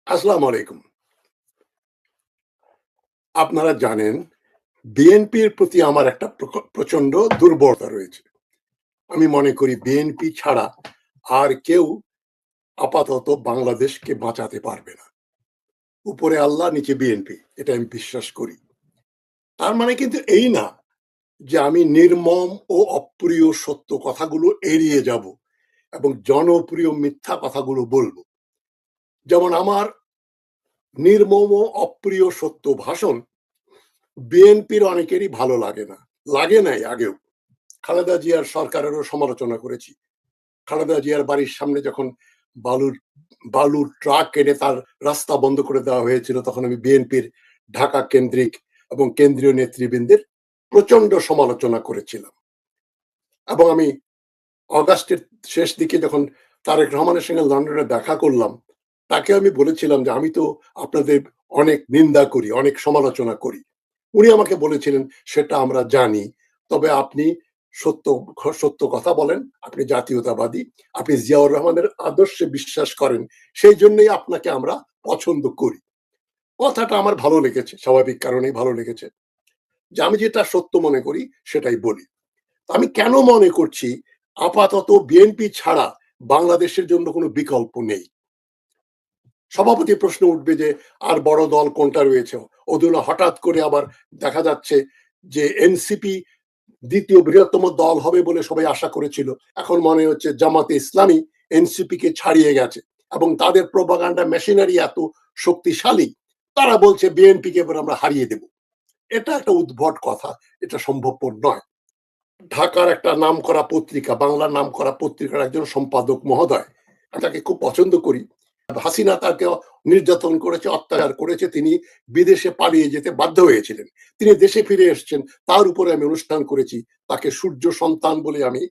আসসালামু আলাইকুম। আপনারা জানেন বিএনপির প্রতি আমার একটা প্রচন্ড দুর্বলতা রয়েছে। আমি মনে করি বিএনপি ছাড়া আর কেউ আপাতত বাংলাদেশকে বাঁচাতে পারবে না। উপরে আল্লাহ, নিচে বিএনপি, এটা আমি বিশ্বাস করি। তার মানে কিন্তু এই না যে আমি নির্মম ও অপ্রিয় সত্য কথাগুলো এড়িয়ে যাব এবং জনপ্রিয় মিথ্যা কথাগুলো বলবো। যেমন আমার নির্মম ও অপ্রিয় সত্য ভাষণ বিএনপির অনেকেরই ভালো লাগে না। লাগে নাই আগেও। খালেদা জিয়ার সরকারেরও সমালোচনা করেছি। খালেদা জিয়ার বাড়ির সামনে যখন বালুর বালুর ট্রাক এনে তার রাস্তা বন্ধ করে দেওয়া হয়েছিল, তখন আমি বিএনপির ঢাকা কেন্দ্রিক এবং কেন্দ্রীয় নেতৃবৃন্দের প্রচন্ড সমালোচনা করেছিলাম। এবং আমি অগাস্টের শেষ দিকে যখন তারেক রহমানের সঙ্গে লন্ডনে দেখা করলাম, তাকে আমি বলেছিলাম যে আমি তো আপনাদের অনেক নিন্দা করি, অনেক সমালোচনা করি। উনি আমাকে বলেছিলেন, সেটা আমরা জানি, তবে আপনি সত্য সত্য কথা বলেন, আপনি জাতীয়তাবাদী, আপনি জিয়াউর রহমানের আদর্শে বিশ্বাস করেন, সেই জন্যই আপনাকে আমরা পছন্দ করি। কথাটা আমার ভালো লেগেছে, স্বাভাবিক কারণেই ভালো লেগেছে যে আমি যেটা সত্য মনে করি সেটাই বলি। আমি কেন মনে করছি আপাতত বিএনপি ছাড়া বাংলাদেশের জন্য কোনো বিকল্প নেই। সভাপতি প্রশ্ন উঠবে যে আর বড় দল কোনটা রয়েছে, ওদের হঠাৎ করে আবার দেখা যাচ্ছে যে এনসিপি দ্বিতীয় বৃহত্তম দল হবে বলে সবাই আশা করেছিল, এখন মনে হচ্ছে জামাতে ইসলামী এনসিপি কে ছাড়িয়ে গেছে এবং তাদের প্রোপাগান্ডা মেশিনারি এত শক্তিশালী, তারা বলছে বিএনপি কে এবার আমরা হারিয়ে দেব। এটা একটা উদ্ভট কথা, এটা সম্ভবপর নয়। ঢাকার একটা নামকরা পত্রিকা, বাংলার নামকরা পত্রিকার একজন সম্পাদক মহোদয়, তাকে খুব পছন্দ করি। হাসিনা তাকে নির্যাতন করেছে, অত্যাচার করেছে, তিনি বিদেশে পালিয়ে যেতে বাধ্য হয়েছিলেন। তিনি দেশে ফিরে এসেছেন, তার উপরে আমি অনুষ্ঠান করেছি, তাকে সূর্য সন্তান বলে আমি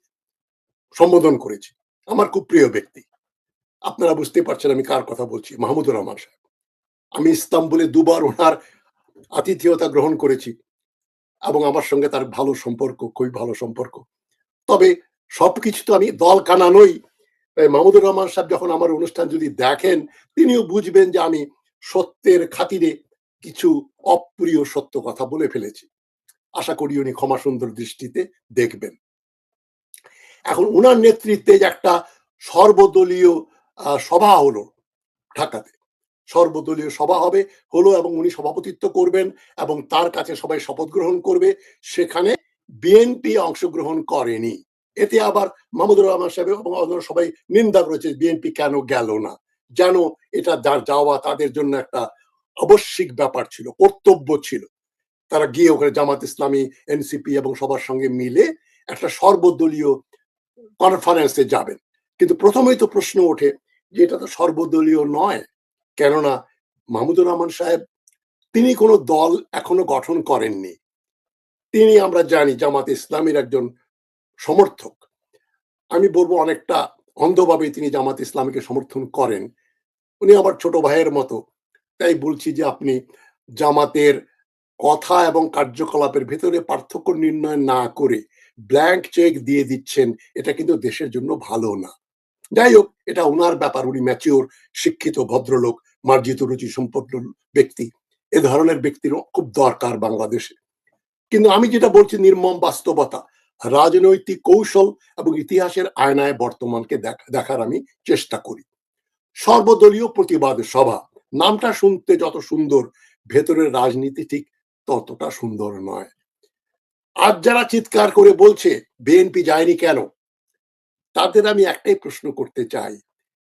সম্বোধন করেছি। আমার খুব প্রিয় ব্যক্তি। আপনারা বুঝতে পারছেন আমি কার কথা বলছি, মাহমুদুর রহমান সাহেব। আমি ইস্তাম্বুলে দুবার ওনার আতিথেয়তা গ্রহণ করেছি এবং আমার সঙ্গে তার ভালো সম্পর্ক, খুবই ভালো সম্পর্ক। তবে সবকিছু তো আমি দল কানা নই। মাহমুদুর রহমান সাহেব যখন আমার অনুষ্ঠান যদি দেখেন, তিনিও বুঝবেন যে আমি সত্যের খাতিরে কিছু অপ্রিয় সত্য কথা বলে ফেলেছি। আশা করি উনি ক্ষমা সুন্দর দৃষ্টিতে দেখবেন। এখন উনার নেতৃত্বে যে একটা সর্বদলীয় সভা হলো ঢাকাতে, সর্বদলীয় সভা হলো এবং উনি সভাপতিত্ব করবেন এবং তার কাছে সবাই শপথ গ্রহণ করবে। সেখানে বিএনপি অংশগ্রহণ করেনি। এতে আবার মাহমুদুর রহমান সাহেব এবং অন্যরা সবাই নিন্দা করেছে বিএনপি কেন গেল না। যেন এটা যার যাওয়া তাদের জন্য একটা আবশ্যিক ব্যাপার ছিল, কর্তব্য ছিল। তারা গিয়ে ওখানে জামাত ইসলামী, এনসিপি এবং সবার সঙ্গে মিলে একটা সর্বদলীয় কনফারেন্সে যাবেন। কিন্তু প্রথমেই তো প্রশ্ন ওঠে যে এটা তো সর্বদলীয় নয়। কেননা মাহমুদুর রহমান সাহেব তিনি কোনো দল এখনো গঠন করেননি। তিনি আমরা জানি জামাতে ইসলামীর একজন সমর্থক। আমি বলবো অনেকটা অন্ধভাবে তিনি জামাত ইসলামীকে সমর্থন করেন। উনি আমার ছোট ভাইয়ের মতো। তাই বলছি যে আপনি জামাতের কথা এবং কার্যকলাপের ভেতরে পার্থক্য নির্ণয় না করে ব্ল্যাংক চেক দিয়ে দিচ্ছেন, এটা কিন্তু দেশের জন্য ভালো না। যাই হোক, এটা উনার ব্যাপার, উনি ম্যাচিওর, শিক্ষিত ভদ্রলোক, মার্জিত রুচি সম্পন্ন ব্যক্তি। এ ধরনের ব্যক্তির খুব দরকার বাংলাদেশে। কিন্তু আমি যেটা বলছি নির্মম বাস্তবতা, রাজনৈতিক কৌশল এবং ইতিহাসের আয়নায় বর্তমানকে দেখার আমি চেষ্টা করি। সর্বদলীয় প্রতিবাদ সভা, নামটা শুনতে যত সুন্দর, ভেতরের রাজনীতি ঠিক ততটা সুন্দর নয়। আজ যারা চিৎকার করে বলছে বিএনপি যায়নি কেন, তাদের আমি একটাই প্রশ্ন করতে চাই,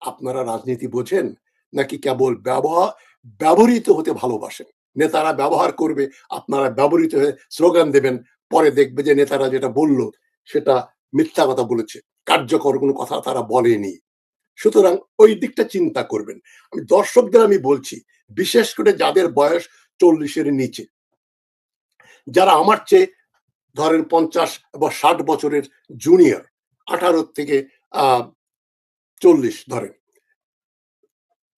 আপনারা রাজনীতি বোঝেন নাকি কেবল ব্যবহৃত হতে ভালোবাসেন? নেতারা ব্যবহার করবে, আপনারা ব্যবহৃত হয়ে স্লোগান দেবেন, পরে দেখবে যে নেতারা যেটা বলল সেটা মিথ্যা কথা বলেছে, কার্যকর কোনো কথা তারা বলেনি। সুতরাং ওই দিকটা চিন্তা করবেন। আমি দর্শকদের আমি বলছি, বিশেষ করে যাদের বয়স 40-এর নিচে, যারা আমার চেয়ে ধরেন 50 বা 60 বছরের জুনিয়র, 18 থেকে 40 ধরেন,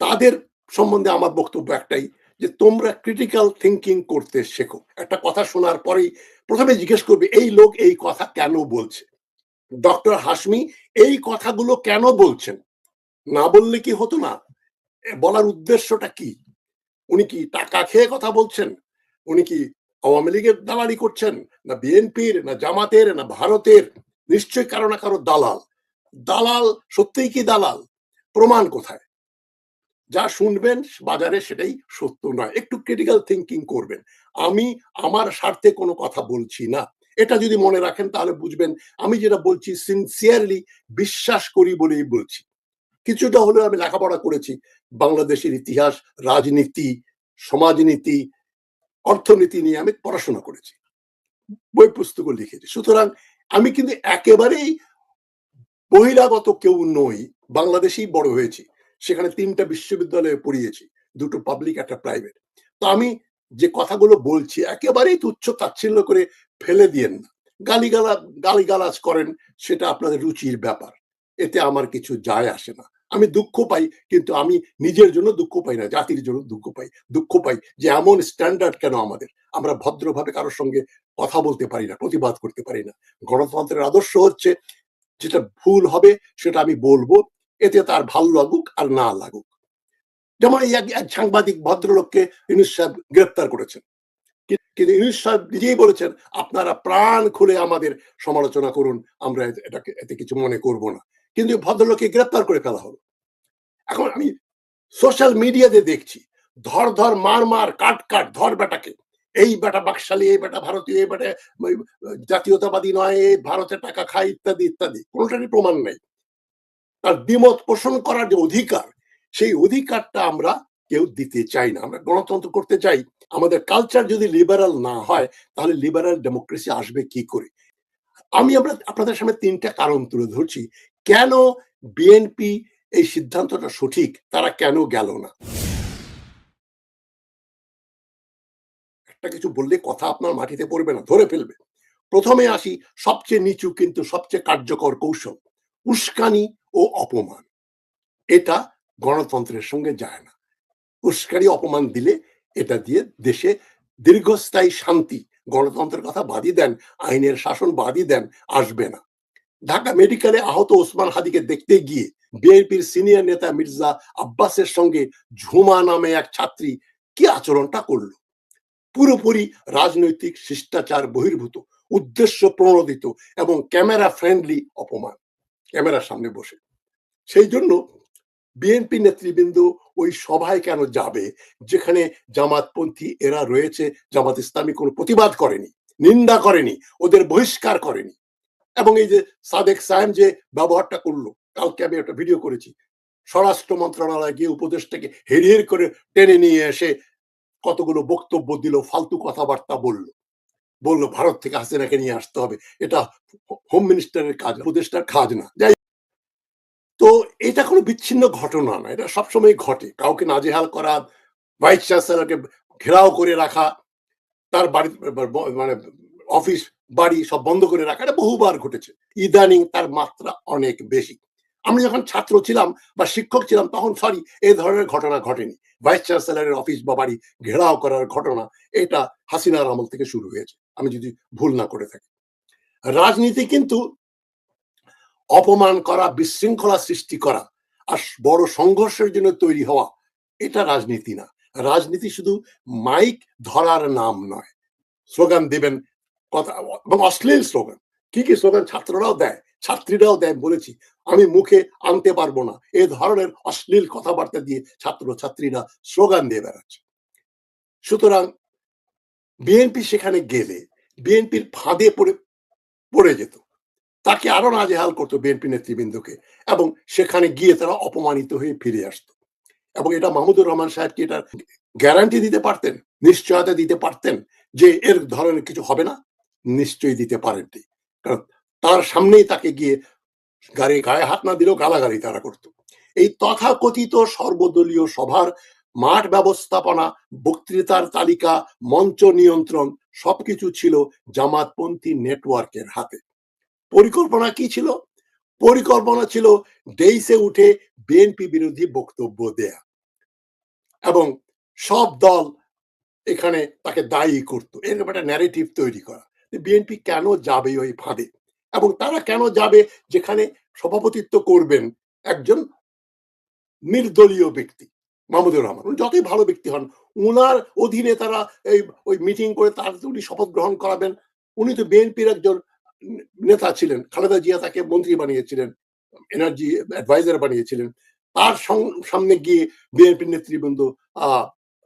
তাদের সম্বন্ধে আমার বক্তব্য একটাই, যে তোমরা ক্রিটিক্যাল থিঙ্কিং করতে শেখো। একটা কথা শোনার পরেই প্রথমে জিজ্ঞেস করবে এই লোক এই কথা কেন বলছে, ডক্টর হাশমি এই কথাগুলো কেন বলছেন, না বললে কি হতো না? বলার উদ্দেশ্যটা কি? উনি কি টাকা খেয়ে কথা বলছেন? উনি কি আওয়ামী লীগের দালালি করছেন? না বিএনপির, না জামাতের, না ভারতের? নিশ্চয়ই কারো না কারো দালাল। দালাল সত্যিই কি দালাল? প্রমাণ কোথায়? যা শুনবেন বাজারে সেটাই সত্য নয়। একটু ক্রিটিক্যাল থিংকিং করবেন। আমি আমার স্বার্থে কোনো কথা বলছি না। এটা যদি মনে রাখেন তাহলে বুঝবেন আমি যেটা বলছি সিনসিয়ারলি বিশ্বাস করি বলেই বলছি। কিছুটা হলেও আমি লেখাপড়া করেছি। বাংলাদেশের ইতিহাস, রাজনীতি, সমাজনীতি, অর্থনীতি নিয়ে আমি পড়াশোনা করেছি। বই পুস্তকও লিখেছি। সুতরাং আমি কিন্তু একেবারেই বহিরাগত কেউ নই। বাংলাদেশেই বড় হয়েছি। সেখানে ৩ টা বিশ্ববিদ্যালয়ে পড়িয়েছি। ২ টো পাবলিক, ১ টা প্রাইভেট। তো আমি যে কথাগুলো বলছি একেবারেই তুচ্ছ-তাচ্ছিল্য করে ফেলে দিয়েন না। গালিগালাজ করেন সেটা আপনাদের রুচির ব্যাপার। এতে আমার কিছু যায় আসে না। আমি দুঃখ পাই কিন্তু আমি নিজের জন্য দুঃখ পাই না, জাতির জন্য দুঃখ পাই। দুঃখ পাই যে এমন স্ট্যান্ডার্ড কেন আমাদের? আমরা ভদ্রভাবে কারো সঙ্গে কথা বলতে পারি না, প্রতিবাদ করতে পারি না। গণতন্ত্রের আদর্শ হচ্ছে যেটা ভুল হবে সেটা আমি বলবো, এতে তার ভালো লাগুক আর না লাগুক। যেমন এই এক সাংবাদিক ভদ্রলোককে ইউনূস সাহেব গ্রেফতার করেছেন। কিন্তু ইউনূস সাহেব নিজেই বলেছেন, আপনারা প্রাণ খুলে আমাদের সমালোচনা করুন, আমরা এটাকে এতে কিছু মনে করব না। কিন্তু ভদ্রলোককে গ্রেফতার করে ফেলা হলো। এখন আমি সোশ্যাল মিডিয়াতে দেখছি, ধর, মার, কাট, ধর বেটাকে। এই বেটা বাকশালী, এই বেটা ভারতীয়, এই বেটা জাতীয়তাবাদী নয়, এ ভারতের টাকা খায় ইত্যাদি। কোনটারই প্রমাণ নাই। তার দ্বিমত পোষণ করার যে অধিকার, সেই অধিকারটা আমরা কেউ দিতে চাই না। আমরা গণতন্ত্র করতে চাই। আমাদের কালচার যদি লিবারাল না হয় তাহলে লিবারাল ডেমোক্রেসি আসবে কি করে? আমরা আপনাদের সামনে ৩ টা কারণ তুলে ধরছি। কেন বিএনপি এই সিদ্ধান্তটা সঠিক, তারা কেন গেল না? একটা কিছু বললে কথা আপনার মাটিতে পড়বে না, ধরে ফেলবে। ১ম এ আসি সবচেয়ে নিচু কিন্তু সবচেয়ে কার্যকর কৌশল। উস্কানি ও অপমান। এটা গণতন্ত্রের সঙ্গে যায় না। উস্কানি অপমান দিলে এটা দিয়ে দেশে দীর্ঘস্থায়ী শান্তি, গণতন্ত্রের কথা বাদই দেন, আইনের শাসন বাদই দেন, আসবে না। ঢাকা মেডিকেলে আহত ওসমান হাদিকে দেখতে গিয়ে বিএনপির সিনিয়র নেতা মির্জা আব্বাসের সঙ্গে ঝুমা নামে এক ছাত্রী কি আচরণটা করলো? পুরোপুরি রাজনৈতিক শিষ্টাচার বহির্ভূত, উদ্দেশ্য প্রণোদিত এবং ক্যামেরা ফ্রেন্ডলি অপমান, ক্যামেরার সামনে বসে। সেই জন্য বিএনপি নেতৃবৃন্দ ওই সভায় কেন যাবে যেখানে জামাতপন্থী এরা রয়েছে? জামাত ইসলামী কোনো প্রতিবাদ করেনি, নিন্দা করেনি, ওদের বহিষ্কার করেনি। এবং এই যে সাদেক সায়েম যে ব্যবহারটা করলো, কালকে আমি একটা ভিডিও করেছি, স্বরাষ্ট্র মন্ত্রণালয়ে গিয়ে উপদেষ্টাকে হেরিয়ে করে টেনে নিয়ে এসে কতগুলো বক্তব্য দিল, ফালতু কথাবার্তা বলল ভারত থেকে হাসিনাকে নিয়ে আসতে হবে, এটা হোম মিনিস্টারের কাজ, উপদেষ্টার কাজ না। যাই, তো এটা কোনো বিচ্ছিন্ন ঘটনা না, এটা সবসময় ঘটে। কাউকে নাজেহাল করা, ভাইস চ্যান্সেলরকে ঘেরাও করে রাখা, তার বাড়ি মানে অফিস বাড়ি সব বন্ধ করে রাখা, এটা বহুবার ঘটেছে। ইদানিং তার মাত্রা অনেক বেশি। আমি যখন ছাত্র ছিলাম বা শিক্ষক ছিলাম তখন সরি এই ধরনের ঘটনা ঘটেনি। ভাইস চ্যান্সেলরের অফিস বা বাড়ি ঘেরাও করার ঘটনা এটা হাসিনার আমল থেকে শুরু হয়েছে, আমি যদি ভুল না করে থাকি। রাজনীতি কিন্তু অপমান করা, বিশৃঙ্খলা সৃষ্টি করা আর বড় সংঘর্ষের জন্য তৈরি হওয়া, এটা রাজনীতি না। রাজনীতি শুধু মাইক ধরার নাম নয়। স্লোগান দিবেন, কথা এবং অশ্লীল স্লোগান। কি স্লোগান ছাত্ররাও দেয়, ছাত্রীরাও দেয়, বলেছি। আমি মুখে আনতে পারবো না। এ ধরনের অশ্লীল কথাবার্তা দিয়ে ছাত্রছাত্রীরা স্লোগান দিয়ে বেড়াচ্ছে। সুতরাং বিএনপি সেখানে গেলে বিএনপির ফাঁদে পড়ে যেত। তাকে আরো নাজেহাল করতো বিএনপি নেতৃবৃন্দকে এবং সেখানে গিয়ে তারা অপমানিত হয়ে ফিরে আসতো। এবং এটা মাহমুদুর রহমান সাহেব কি এটা গ্যারান্টি দিতে পারতেন, নিশ্চয়তা দিতে পারতেন যে এর ধরনের কিছু হবে না? নিশ্চয়ই দিতে পারেননি। কারণ তার সামনেই তাকে গিয়ে গায়ে হাত না দিলেও গালাগালি তারা করতো। এই তথাকথিত সর্বদলীয় সভার মাঠ ব্যবস্থাপনা, বক্তৃতার তালিকা, মঞ্চ নিয়ন্ত্রণ সবকিছু ছিল জামাতপন্থী নেটওয়ার্কের হাতে। পরিকল্পনা কি ছিল? পরিকল্পনা ছিল ডেইসে উঠে বিএনপি বিরোধী বক্তব্য দেয়া এবং সব দল এখানে তাকে দায়ী করতো, এরকম একটা ন্যারেটিভ তৈরি করা। বিএনপি কেন যাবে ওই ফাঁদে এবং তারা কেন যাবে যেখানে সভাপতিত্ব করবেন একজন নির্দলীয় ব্যক্তি? মাহমুদুর রহমান উনি যতই ভালো ব্যক্তি হন, উনার অধীনে তারা এই ওই মিটিং করে তার উনি শপথ গ্রহণ করাবেন। উনি তো বিএনপির একজন নেতা ছিলেন, খালেদা জিয়া তাকে মন্ত্রী বানিয়েছিলেন, এনার্জি অ্যাডভাইজার বানিয়েছিলেন। তার সামনে গিয়ে বিএনপির নেতৃবৃন্দ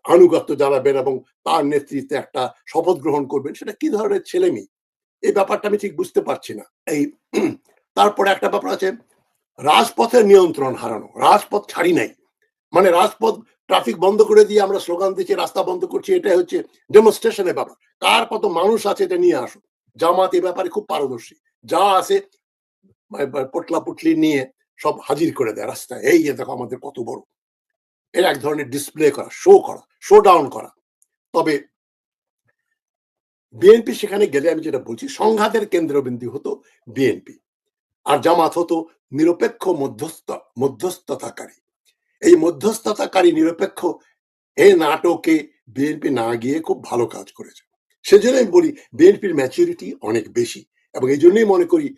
আনুগত্য জানাবেন এবং তার নেতৃত্বে একটা শপথ গ্রহণ করবেন, সেটা কি ধরনের ছেলেমেয়ে? এই ব্যাপারটা আমি ঠিক বুঝতে পারছি না। এই তারপরে একটা ব্যাপার আছে, রাজপথের নিয়ন্ত্রণ হারানো। রাজপথ ছাড়ি নাই, মানে রাজপথ ট্রাফিক বন্ধ করে দিয়ে আমরা স্লোগান দিচ্ছি, রাস্তা বন্ধ করছি, এটা হচ্ছে ডেমনস্ট্রেশনের ব্যাপার। কার কত মানুষ আছে এটা নিয়ে আসো। জামাত এ ব্যাপারে খুব পারদর্শী, যা আছে পটলা পুটলি নিয়ে সব হাজির করে দেয় রাস্তায়, এই যে দেখো আমাদের কত বড়। এর এক ধরনের ডিসপ্লে করা, শো ডাউন করা। তবে বিএনপি সেখানে গেলে আমি যেটা বলছি, সংঘাতের কেন্দ্রবিন্দু হতো বিএনপি, আর জামাত হতো নিরপেক্ষ মধ্যস্থতাকারী। এই মধ্যস্থতাকারী নিরপেক্ষ এই নাটকে বিএনপি না গিয়ে খুব ভালো কাজ করেছে। সেজন্য আমি বলি বিএনপির ম্যাচুরিটি অনেক বেশি, এবং এই জন্যই মনে করি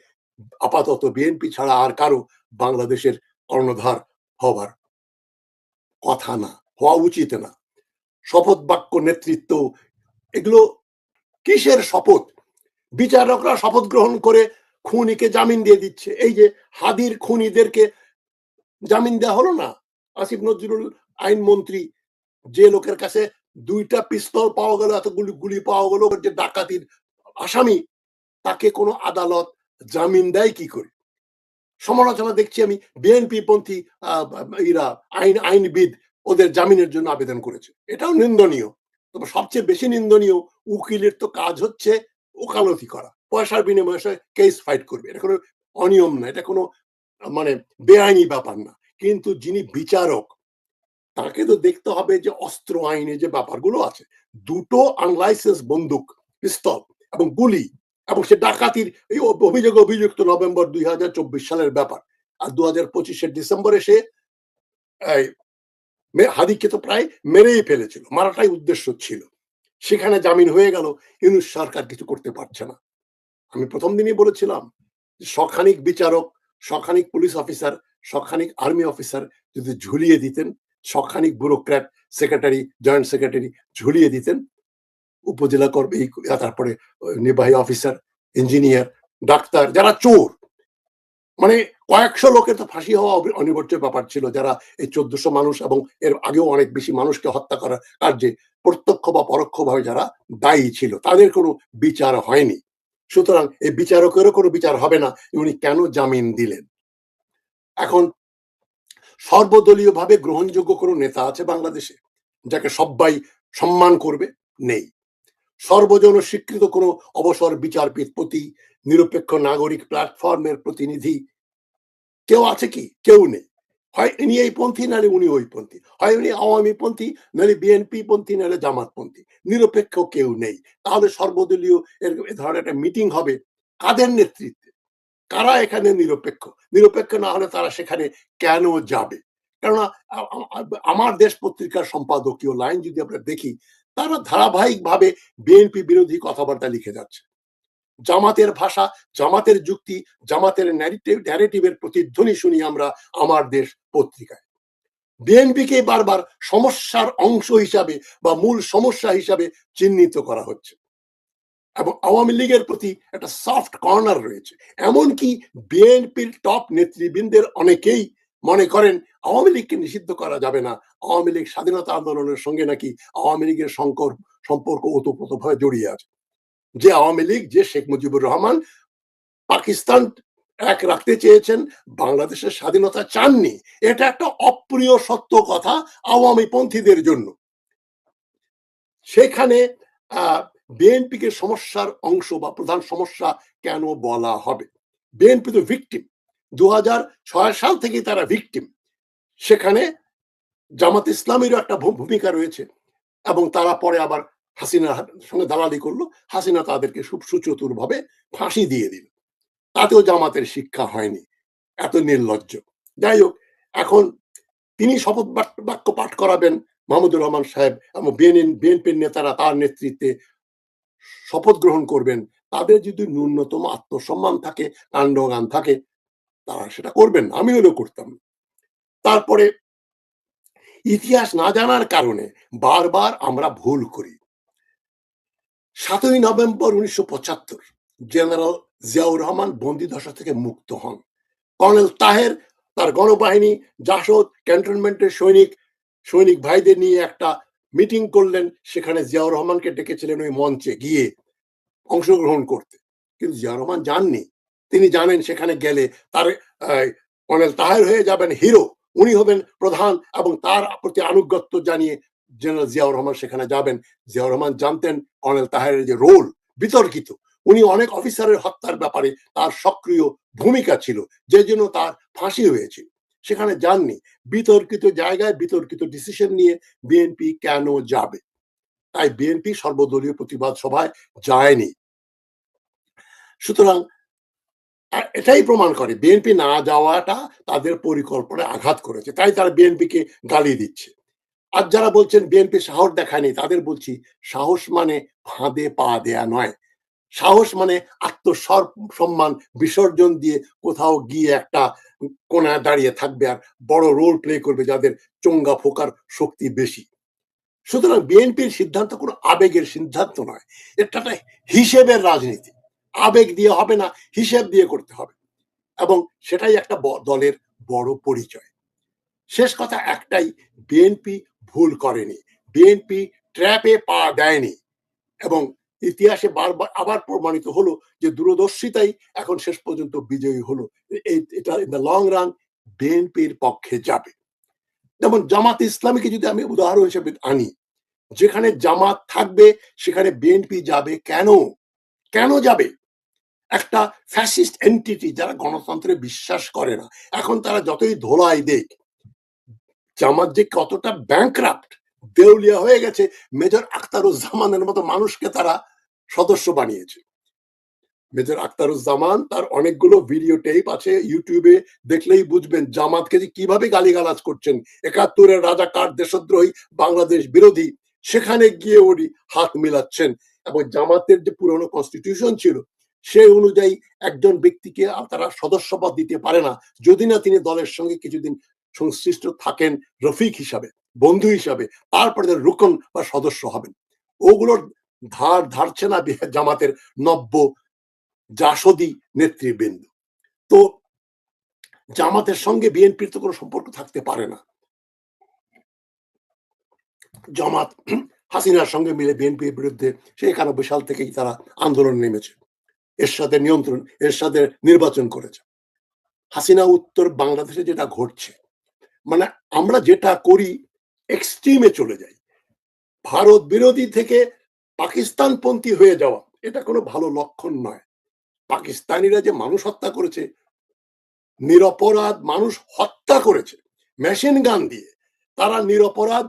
আপাতত বিএনপি ছাড়া আর কারো বাংলাদেশের কর্ণধার হবার কথা না, হওয়া উচিত না। শপথ বাক্য, নেতৃত্ব, এগুলো কিসের শপথ? বিচারকরা শপথ গ্রহণ করে খুনিকে জামিন দিয়ে দিচ্ছে। এই যে হাদির খুনিদেরকে জামিন দেওয়া হলো না, আসিফ নজরুল আইনমন্ত্রী, যে লোকের কাছে 2টা পিস্তল পাওয়া গেল, এতগুলি গুলি পাওয়া গেল, যে ডাকাতির আসামি, তাকে কোনো আদালত জামিন দেয় কি করে? সমালোচনা দেখছি আমি, বিএনপি পন্থী এরা আইনবিদ ওদের জামিনের জন্য আবেদন করেছে, এটাও নিন্দনীয়। তবে সবচেয়ে বেশি নিন্দনীয়, উকিলের তো কাজ হচ্ছে ওকালতি করা, পয়সার বিনিময়ে কেস ফাইট করবে, এটা কোনো অনিয়ম না, এটা কোনো মানে বেআইনি ব্যাপার না। কিন্তু যিনি বিচারক, তাকে তো দেখতে হবে যে অস্ত্র আইনে যে ব্যাপারগুলো আছে, 2টো আনলাইসেন্স বন্দুক, পিস্তল এবং গুলি, এবং সে ডাকাতির এই অভিযোগে অভিযুক্ত নভেম্বর 2024 সালের ব্যাপার। আর 2025 ডিসেম্বরে সে হাদিকে তো প্রায় মেরেই ফেলেছিল, মারাটাই উদ্দেশ্য ছিল। সেখানে জামিন হয়ে গেল, ইউনূস সরকার কিছু করতে পারছে না। আমি প্রথম দিনই বলেছিলাম, শখানিক বিচারক, শখানিক পুলিশ অফিসার, শখানিক আর্মি অফিসার যদি ঝুলিয়ে দিতেন, শখানিক ব্যুরোক্র্যাট, সেক্রেটারি, জয়েন্ট সেক্রেটারি ঝুলিয়ে দিতেন, উপজেলা কর্মী, তারপরে নির্বাহী অফিসার, ইঞ্জিনিয়ার, ডাক্তার, যারা চোর, মানে কয়েকশো লোকের তো ফাঁসি হওয়া অনিবার্য ব্যাপার ছিল, যারা এই 1400 মানুষ এবং এর আগেও অনেক বেশি মানুষকে হত্যা করার কার্যে প্রত্যক্ষ বা পরোক্ষভাবে যারা দায়ী ছিল, তাদের কোনো বিচার হয়নি। সুতরাং এই বিচারকেরও কোনো বিচার হবে না, উনি কেন জামিন দিলেন? এখন সর্বদলীয় ভাবে গ্রহণযোগ্য কোনো নেতা আছে বাংলাদেশে যাকে সবাই সম্মান করবে? নেই। সর্বজন স্বীকৃত কোনো অবসর বিচারপতি, নিরপেক্ষ নাগরিক প্ল্যাটফর্মের প্রতিনিধি কেউ আছে কি? কেউ নেই। হয় ইনি এই পন্থী, নাহলে উনি ওই পন্থী, হয় উনি আওয়ামী পন্থী, নাহলে বিএনপি পন্থী, নাহলে জামাত পন্থী। নিরপেক্ষ কেউ নেই। তাহলে সর্বদলীয় এর ধরনের একটা মিটিং হবে কাদের নেতৃত্বে? কারা এখানে নিরপেক্ষ? নিরপেক্ষ না হলে তারা সেখানে কেন যাবে? কেননা আমার দেশ পত্রিকার সম্পাদকীয় লাইন যদি আমরা দেখি, তারা ধারাবাহিকভাবে বিএনপি বিরোধী কথাবার্তা লিখে যাচ্ছে। জামাতের ভাষা, জামাতের যুক্তি, জামাতের ন্যারেটিভের প্রতিধ্বনি শুনি আমরা আমার দেশ পত্রিকায়। বিএনপিকে বারবার সমস্যার অংশ হিসাবে বা মূল সমস্যা হিসাবে চিহ্নিত করা হচ্ছে, এবং আওয়ামী লীগের প্রতি একটা সফট কর্নার রয়েছে। এমনকি বিএনপির টপ নেতৃবৃন্দের অনেকেই মনে করেন আওয়ামী লীগকে নিষিদ্ধ করা যাবে না, আওয়ামী লীগ স্বাধীনতা আন্দোলনের সঙ্গে নাকি আওয়ামী লীগের সম্পর্ক ওতপ্রোতভাবে জড়িয়ে আছে। যে আওয়ামী লীগ, যে শেখ মুজিবুর রহমান পাকিস্তান এক রাখতে চেয়েছেন, বাংলাদেশের স্বাধীনতা চাননি, এটা একটা অপ্রিয় সত্য কথা আওয়ামী পন্থীদের জন্য। সেখানে বিএনপিকে সমস্যার অংশ বা প্রধান সমস্যা কেন বলা হবে? বিএনপি তো ভিকটিম, 2006 সাল থেকেই তারা ভিকটিম। সেখানে জামাত ইসলামেরও একটা ভূমিকা রয়েছে, এবং তারা পরে আবার হাসিনার সঙ্গে দালালি করলো, হাসিনা তাদেরকে সুচতুর ভাবে ফাঁসি দিয়ে দিল, তাতেও জামাতের শিক্ষা হয়নি, এত নির্লজ্জ। যাই হোক, এখন তিনি শপথ বাক্য পাঠ করাবেন মাহমুদুর রহমান সাহেব, এবং বিএনপির নেতারা তার নেতৃত্বে শপথ গ্রহণ করবেন। তাদের যদি ন্যূনতম আত্মসম্মান থাকে, কাণ্ডজ্ঞান থাকে, তারা সেটা করবেন, আমি হলেও করতাম। তারপরে ইতিহাস না জানার কারণে বারবার আমরা ভুল করি। ৭ই নভেম্বর ১৯৭৫ জেনারেল জিয়াউর রহমান বন্দিদশা থেকে মুক্ত হন। কর্নেল তাহের তার গণবাহিনী জাসদ ক্যান্টনমেন্টের সৈনিক ভাইদের নিয়ে একটা মিটিং করলেন, সেখানে জিয়াউর রহমানকে ডেকেছিলেন ওই মঞ্চে গিয়ে অংশগ্রহণ করতে, কিন্তু জিয়াউর রহমান যাননি। তিনি জানেন সেখানে গেলে তার কর্নেল তাহের হয়ে যাবেন হিরো, উনি হবেন প্রধান, এবং তার প্রতি আনুগত্য জানিয়ে জেনারেল জিয়াউর রহমান সেখানে যাবেন। জিয়াউর রহমান জানতেন কর্নেল তাহেরের যে রোল বিতর্কিত, উনি অনেক অফিসারের হত্যার ব্যাপারে তার সক্রিয় ভূমিকা ছিল, যে জন্য তার ফাঁসি হয়েছিল। সেখানে যাননি। বিতর্কিত জায়গায় বিতর্কিত ডিসিশন নিয়ে বিএনপি কেন যাবে? তাই বিএনপি সর্বদলীয় প্রতিবাদ সভায় যায়নি। সুতরাং এটাই প্রমাণ করে বিএনপি না যাওয়াটা তাদের পরিকল্পনায় আঘাত করেছে, তাই তারা বিএনপিকে গালি দিচ্ছে। আর যারা বলছেন বিএনপি সাহস দেখায়নি, তাদের বলছি সাহস মানে ফাঁদে পা দেয়া নয়। সাহস মানে আত্মসম্মান বিসর্জন দিয়ে কোথাও গিয়ে একটা কোনায় দাঁড়িয়ে থাকবে আর বড় রোল প্লে করবে যাদের চোঙ্গা ফোকার শক্তি বেশি। সুতরাং বিএনপির সিদ্ধান্ত কোনো আবেগের সিদ্ধান্ত নয়, এটা একটা হিসেবের রাজনীতি। আবেগ দিয়ে হবে না, হিসেব দিয়ে করতে হবে, এবং সেটাই একটা দলের বড় পরিচয়। শেষ কথা একটাই, বিএনপি ভুল করেনি, বিএনপি ট্র্যাপে পা দেয়নি, এবং ইতিহাসে বারবার আবার প্রমাণিত হলো যে দূরদর্শিতাই এখন শেষ পর্যন্ত বিজয়ী হলো। এটা ইন দ্য লং রান বিএনপির পক্ষে যাবে। যেমন জামাত ইসলামীকে যদি আমি উদাহরণ হিসেবে আনি, যেখানে জামাত থাকবে সেখানে বিএনপি যাবে কেন? কেন যাবে? একটা ফ্যাসিস্ট এন্টিটি যারা গণতন্ত্রে বিশ্বাস করে না, এখন তারা যতই ধোলাই দেখ, জামাত যে কতটা ব্যাংকরাপ্ট, দেউলিয়া হয়ে গেছে, মেজর আখতারুজ্জামানের মতো মানুষকে তারা সদস্য বানিয়েছে। মেজর আখতারুজ্জামান, তার অনেকগুলো ভিডিও টেপ আছে ইউটিউবে, দেখলেই বুঝবেন জামাতকে যে কিভাবে গালিগালাজ করছেন। ৭১-এর রাজাকার, দেশদ্রোহী, বাংলাদেশ বিরোধী, সেখানে গিয়ে উনি হাত মিলাচ্ছেন। এবং জামাতের যে পুরনো কনস্টিটিউশন ছিল সেই অনুযায়ী একজন ব্যক্তিকে তারা সদস্যপদ দিতে পারে না যদি না তিনি দলের সঙ্গে কিছুদিন সংশ্লিষ্ট থাকেন রফিক হিসাবে, বন্ধু হিসাবে, তারপরে রুকন বা সদস্য হবেন। ওগুলোর ধার ধারছে না জামাতের নব্য জাসদি নেতৃবৃন্দ। তো জামাতের সঙ্গে বিএনপির তো কোনো সম্পর্ক থাকতে পারে না। জামাত হাসিনার সঙ্গে মিলে বিএনপির বিরুদ্ধে সেই ৯১ সাল থেকেই তারা আন্দোলন নেমেছে, এরশাদের নিয়ন্ত্রণ, এরশাদের নির্বাচন করেছে। হাসিনা উত্তর বাংলাদেশে যেটা ঘটছে, মানে আমরা যেটা করি এক্সট্রিমে চলে যাই, ভারত বিরোধী থেকে পাকিস্তানপন্থী হয়ে যাওয়া, এটা কোনো ভালো লক্ষণ নয়। পাকিস্তানিরা যে মানুষ হত্যা করেছে, নিরপরাধ মানুষ হত্যা করেছে মেশিন গান দিয়ে, তারা নিরপরাধ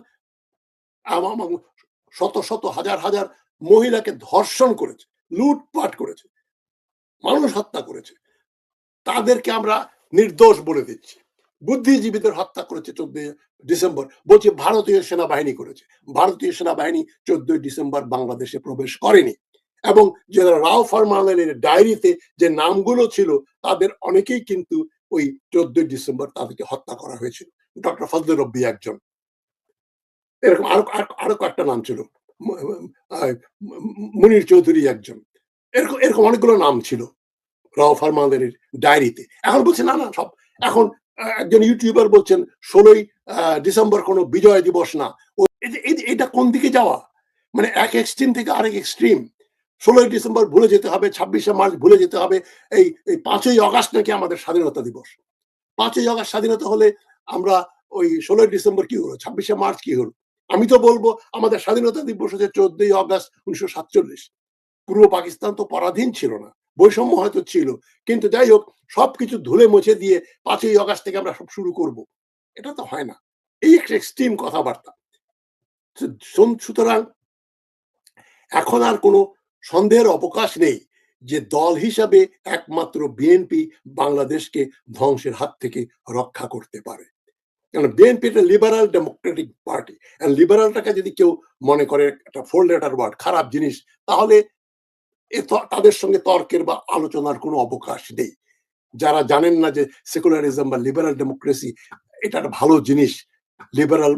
শত শত হাজার হাজার মহিলাকে ধর্ষণ করেছে, লুটপাট করেছে, মানুষ হত্যা করেছে, তাদেরকে আমরা নির্দোষ বলে দিচ্ছি। বুদ্ধিজীবীদের হত্যা করেছে 14 ডিসেম্বর, বলছি ভারতীয় সেনাবাহিনী করেছে। ভারতীয় সেনাবাহিনী 14 ডিসেম্বর বাংলাদেশে প্রবেশ করেনি, এবং যারা রাও ফরমানের ডায়েরিতে যে নামগুলো ছিল তাদের অনেকেই কিন্তু ওই 14 ডিসেম্বর তাদেরকে হত্যা করা হয়েছিল। ডক্টর ফজলে রব্বি একজন, এরকম আরো কয়েকটা নাম ছিল, মুনির চৌধুরী একজন, এরকম এরকম অনেকগুলো নাম ছিল রাও ফরমানের ডায়েরিতে। এখন বলছে না না, সব এখন একজন ইউটিউবার বলছেন 16ই ডিসেম্বর কোনো বিজয় দিবস না। এটা কোন দিকে যাওয়া? মানে এক এক্সট্রিম থেকে আরেক এক্সট্রিম। 16ই ডিসেম্বর ভুলে যেতে হবে, 26শে মার্চ ভুলে যেতে হবে, এই 5ই আগস্ট নাকি আমাদের স্বাধীনতা দিবস। 5ই আগস্ট স্বাধীনতা হলে আমরা ওই 16ই ডিসেম্বর কি হলো, 26শে মার্চ কি হলো? আমি তো বলবো আমাদের স্বাধীনতা দিবস হচ্ছে 14ই আগস্ট 1947। পূর্ব পাকিস্তান তো পরাধীন ছিল না, বৈষম্য হয়তো ছিল, কিন্তু যাই হোক সবকিছু ধুলে মুছে দিয়ে 5ই আগস্ট থেকে আমরা সব শুরু করব, এটা তো হয় না। এই একটা এক্সট্রিম কথাবার্তা। সুতরাং এখন আর কোনো সন্দেহের অবকাশ নেই যে দল হিসাবে একমাত্র বিএনপি বাংলাদেশকে ধ্বংসের হাত থেকে রক্ষা করতে পারে। কারণ বিএনপি একটা লিবারাল ডেমোক্রেটিক পার্টি, লিবারালটাকে যদি কেউ মনে করে একটা 4 লেটার ওয়ার্ড, খারাপ জিনিস, তাহলে তাদের সঙ্গে তর্কের বা আলোচনার কোনো অবকাশ নেই। যারা জানেন না যে সেকুলারিজম বা লিবারাল ডেমোক্রেসি এটা একটা ভালো জিনিস, লিবারাল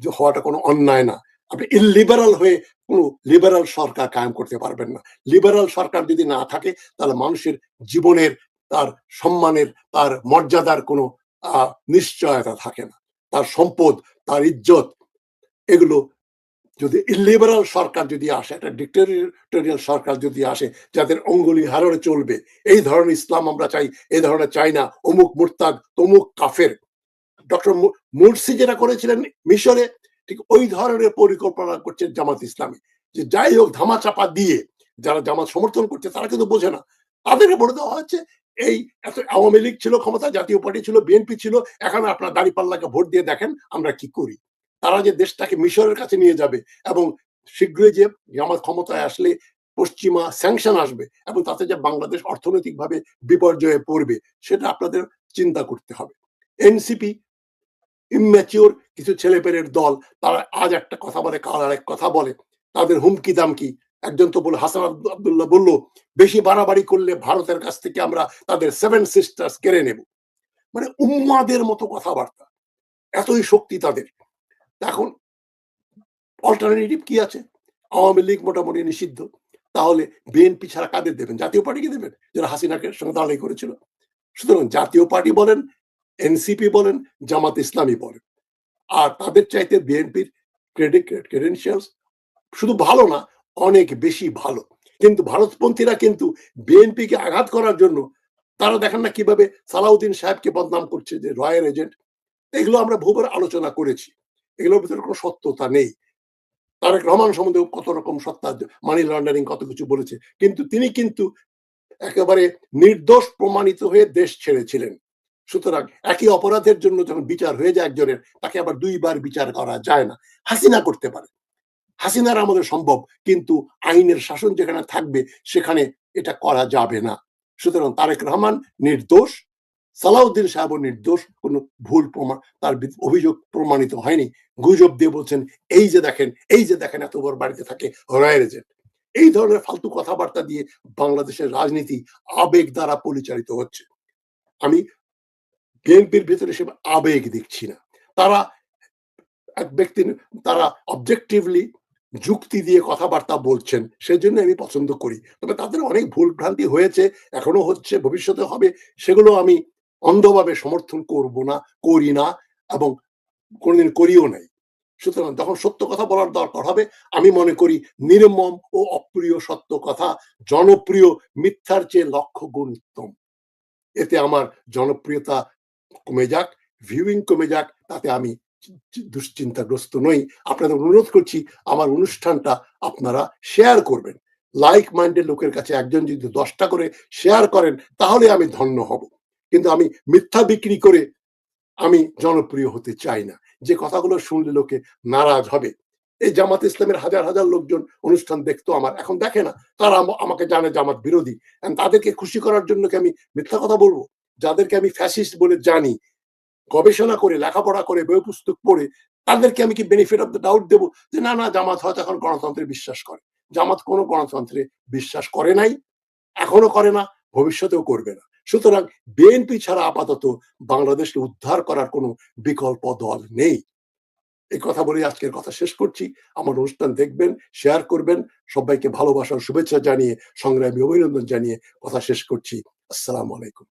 যে হওয়াটা কোনো অন্যায় না। আপনি ইলিবারাল হয়ে কোনো লিবারাল সরকার কায়েম করতে পারবেন না। লিবারাল সরকার যদি না থাকে তাহলে মানুষের জীবনের, তার সম্মানের, তার মর্যাদার কোনো নিশ্চয়তা থাকে না। তার সম্পদ, তার ইজ্জত, এগুলো যদি ইলিবারাল সরকার যদি আসে, একটা ডিক্টেটরিয়াল সরকার যদি আসে যাদের অঙ্গুলি হারড়ে চলবে, এই ধরনের ইসলাম আমরা চাই, এই ধরনের চাই না, অমুক মুরতাদ, তমুক কাফের। ডক্টর মুরসি যেটা করেছিলেন মিশরে, ঠিক ওই ধরনের পরিকল্পনা করছে জামাত ইসলামী, যে যাই হোক ধামাচাপা দিয়ে যারা জামাত সমর্থন করছে তারা কিন্তু বোঝে না, তাদেরকে বলে দেওয়া হচ্ছে এই এত আওয়ামী লীগ ছিল ক্ষমতা, জাতীয় পার্টি ছিল, বিএনপি ছিল, এখন আপনার দাঁড়িপাল্লাকে ভোট দিয়ে দেখেন আমরা কি করি। তারা যে দেশটাকে মিশরের কাছে নিয়ে যাবে এবং শীঘ্রই যে জামাত ক্ষমতায় আসলে পশ্চিমা স্যাংশন আসবে এবং তাতে যে বাংলাদেশ অর্থনৈতিকভাবে বিপর্যয়ে পড়বে, সেটা আপনাদের চিন্তা করতে হবে। এনসিপি ইম্যাচিওর কিছু ছেলেপেলের দল, তারা আজ একটা কথা বলে কাল আরেক কথা বলে, তাদের হুমকি দামকি। একজন তো বলে, হাসান আব্দুল্লাহ বলল, বেশি বাড়াবাড়ি করলে ভারতের কাছ থেকে আমরা তাদের 7 সিস্টার্স কেড়ে নেব। মানে উম্মাদের মতো কথাবার্তা, এতই শক্তি তাদের। এখন অল্টারনেটিভ কি আছে? আওয়ামী লীগ মোটামুটি নিষিদ্ধ, তাহলে বিএনপি ছাড়া কাদের দেবেন? জাতীয় পার্টিকে দেবেন, যারা হাসিনাকে সঙ্গে দাঁড়াই করেছিল। সুতরাং জাতীয় পার্টি বলেন, এনসিপি বলেন, জামাত ইসলামী বলেন, আর তাদের চাইতে বিএনপির ক্রেডেনশিয়ালস শুধু ভালো না, অনেক বেশি ভালো। কিন্তু ভারতপন্থীরা কিন্তু বিএনপিকে আঘাত করার জন্য তারা দেখেন না কিভাবে সালাউদ্দিন সাহেবকে বদনাম করছে যে রয়ের এজেন্ট। এগুলো আমরা বহুবার আলোচনা করেছি, এগুলোর ভিতরে কোনো সত্যতা নেই। তারেক রহমান সম্বন্ধে কত রকম সত্তা, মানি লন্ডারিং কত কিছু বলেছে, কিন্তু তিনি কিন্তু একেবারে নির্দোষ প্রমাণিত হয়ে দেশ ছেড়েছিলেন। সুতরাং একই অপরাধের জন্য যখন বিচার হয়ে যায় একজনের, তাকে আবার 2 বার বিচার করা যায় না। হাসিনা করতে পারে, হাসিনার আমাদের সম্ভব, কিন্তু আইনের শাসন যেখানে থাকবে সেখানে এটা করা যাবে না। সুতরাং তারেক রহমান নির্দোষ, সালাউদ্দিন সাহেবও নির্দোষ, কোনো ভুল প্রমাণ, তার অভিযোগ প্রমাণিত হয়নি। গুজব দিয়ে বলছেন এই যে দেখেন, এই যে দেখেন, এত বড় বাড়িতে থাকে রয়ের এজেন্ট। এই ধরনের ফালতু কথাবার্তা দিয়ে বাংলাদেশের রাজনীতি আবেগ দ্বারা পরিচালিত হচ্ছে। আমি বিএনপির ভেতরে সে আবেগ দেখছি না। তারা এক ব্যক্তি, তারা অবজেক্টিভলি যুক্তি দিয়ে কথাবার্তা বলছেন, সেজন্য আমি পছন্দ করি। তবে তাদের অনেক ভুল ভ্রান্তি হয়েছে, এখনো হচ্ছে, ভবিষ্যতে হবে, সেগুলো আমি অন্ধভাবে সমর্থন করব না, করি না, এবং কোনোদিন করিও নাই। সুতরাং যখন সত্য কথা বলার দরকার হবে, আমি মনে করি নির্মম ও অপ্রিয় সত্য কথা জনপ্রিয় মিথ্যার চেয়ে লক্ষ গুণ উত্তম। এতে আমার জনপ্রিয়তা কমে যাক, ভিউইং কমে যাক, তাতে আমি দুশ্চিন্তাগ্রস্ত নই। আপনাদের অনুরোধ করছি আমার অনুষ্ঠানটা আপনারা শেয়ার করবেন। লাইক মাইন্ডেড লোকের কাছে একজন যদি 10টা করে শেয়ার করেন তাহলে আমি ধন্য হব। কিন্তু আমি মিথ্যা বিক্রি করে আমি জনপ্রিয় হতে চাই না, যে কথাগুলো শুনলে লোকে নারাজ হবে। এই জামাত ইসলামের হাজার হাজার লোকজন অনুষ্ঠান দেখতো আমার, এখন দেখে না। তারা আমাকে জানে জামাত বিরোধী, তাদেরকে খুশি করার জন্য কি আমি মিথ্যা কথা বলবো? যাদেরকে আমি ফ্যাসিস্ট বলে জানি, গবেষণা করে, লেখাপড়া করে, বই পুস্তক পড়ে, তাদেরকে আমি কি বেনিফিট অফ দ্য ডাউট দেবো যে না না, জামাত হয়তো এখন গণতন্ত্রে বিশ্বাস করে? জামাত কোনো গণতন্ত্রে বিশ্বাস করে নাই, এখনো করে না, ভবিষ্যতেও করবে না। সুতরাং বিএনপি ছাড়া আপাতত বাংলাদেশকে উদ্ধার করার কোনো বিকল্প দল নেই। এই কথা বলে আজকের কথা শেষ করছি। আমার অনুষ্ঠান দেখবেন, শেয়ার করবেন। সবাইকে ভালোবাসার শুভেচ্ছা জানিয়ে, সংগ্রামী অভিনন্দন জানিয়ে কথা শেষ করছি। আসসালামু আলাইকুম।